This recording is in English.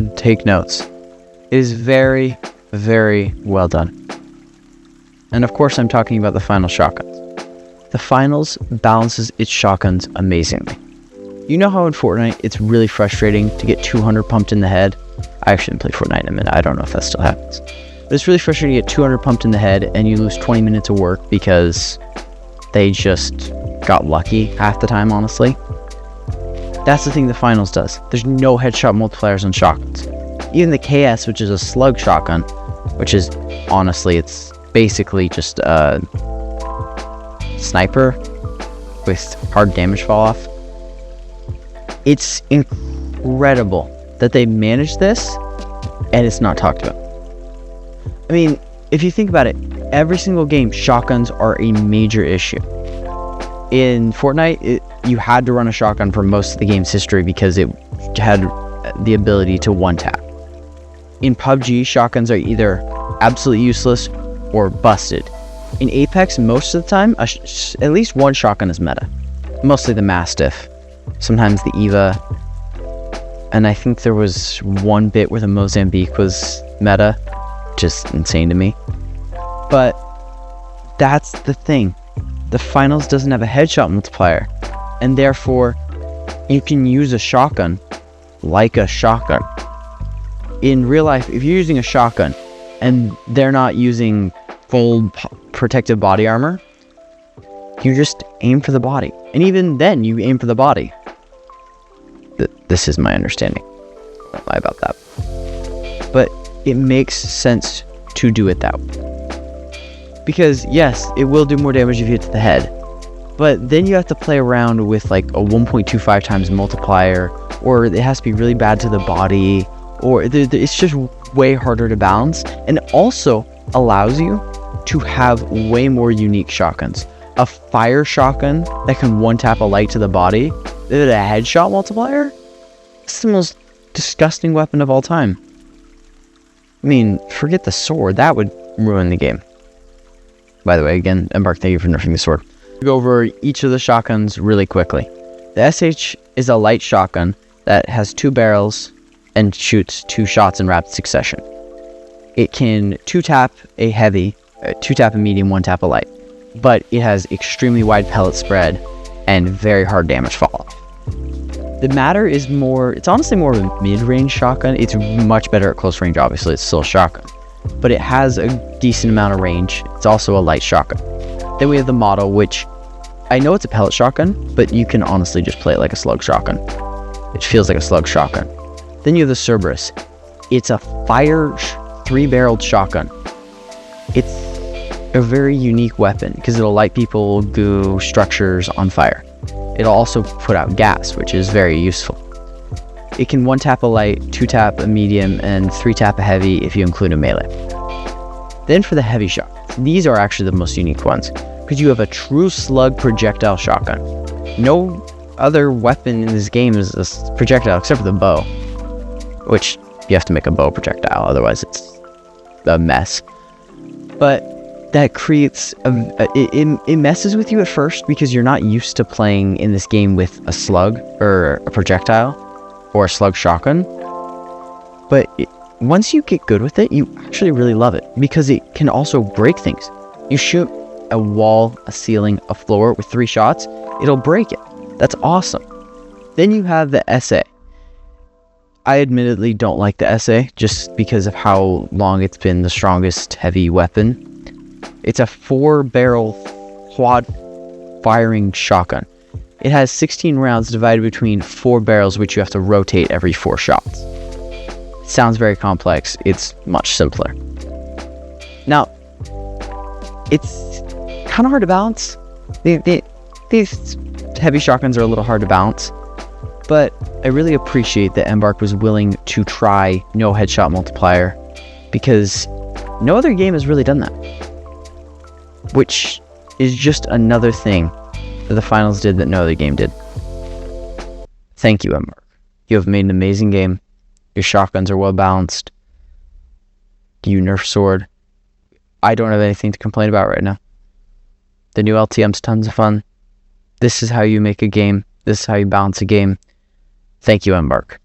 should take notes. It is very, very well done. And of course, I'm talking about the Finals shotguns. The Finals balances its shotguns amazingly. You know how in Fortnite, it's really frustrating to get 200 pumped in the head? I actually didn't play Fortnite in a minute. I don't know if that still happens. But it's really frustrating to get 200 pumped in the head and you lose 20 minutes of work because they just got lucky half the time, honestly. That's the thing the Finals does. There's no headshot multipliers on shotguns. Even the KS, which is a slug shotgun, which is, honestly, it's basically just a sniper with hard damage fall off. It's incredible that they managed this and it's not talked about. I mean, if you think about it, every single game, shotguns are a major issue. In Fortnite, you had to run a shotgun for most of the game's history because it had the ability to one-tap. In PUBG, shotguns are either absolutely useless or busted. In Apex, most of the time, at least one shotgun is meta. Mostly the Mastiff, sometimes the Eva, and I think there was one bit where the Mozambique was meta, just insane to me. But that's the thing. The Finals doesn't have a headshot multiplier, and therefore you can use a shotgun like a shotgun. In real life, if you're using a shotgun and they're not using full protective body armor, you just aim for the body. And even then, you aim for the body. This is my understanding. I don't lie about that. But it makes sense to do it that way. Because, yes, it will do more damage if you hit to the head. But then you have to play around with like a 1.25 times multiplier, or it has to be really bad to the body, or it's just way harder to balance. And it also allows you to have way more unique shotguns. A fire shotgun that can one-tap a light to the body, a headshot multiplier? It's the most disgusting weapon of all time. I mean, forget the sword. That would ruin the game. By the way, again, Embark, thank you for nerfing the sword. Go over each of the shotguns really quickly. The SH is a light shotgun that has 2 barrels and shoots 2 shots in rapid succession. It can 2-tap a heavy, 2-tap a medium, 1-tap a light. But it has extremely wide pellet spread and very hard damage fall off. The Matter is it's honestly more of a mid-range shotgun. It's much better at close range, obviously, it's still a shotgun. But it has a decent amount of range. It's also a light shotgun. Then we have the Model, which I know it's a pellet shotgun, but you can honestly just play it like a slug shotgun. It feels like a slug shotgun. Then you have the Cerberus. It's a fire 3-barreled shotgun. It's a very unique weapon because it'll light people, goo, structures on fire. It'll also put out gas, which is very useful. It can 1-tap a light, 2-tap a medium, and 3-tap a heavy if you include a melee. Then for the heavy shots, these are actually the most unique ones because you have a true slug projectile shotgun. No other weapon in this game is a projectile except for the bow, which you have to make a bow projectile, otherwise it's a mess. But that creates it messes with you at first because you're not used to playing in this game with a slug or a projectile or a slug shotgun. But once you get good with it, you actually really love it because it can also break things. You shoot a wall, a ceiling, a floor with 3 shots, it'll break it. That's awesome. Then you have the SA. I admittedly don't like the SA just because of how long it's been the strongest heavy weapon. It's a 4-barrel quad firing shotgun. It has 16 rounds divided between 4 barrels, which you have to rotate every 4 shots. It sounds very complex. It's much simpler. Now, it's kind of hard to balance. These heavy shotguns are a little hard to balance, but I really appreciate that Embark was willing to try no headshot multiplier because no other game has really done that. Which is just another thing that the Finals did that no other game did. Thank you, Embark. You have made an amazing game. Your shotguns are well balanced. You nerf sword. I don't have anything to complain about right now. The new LTM's tons of fun. This is how you make a game. This is how you balance a game. Thank you, Embark.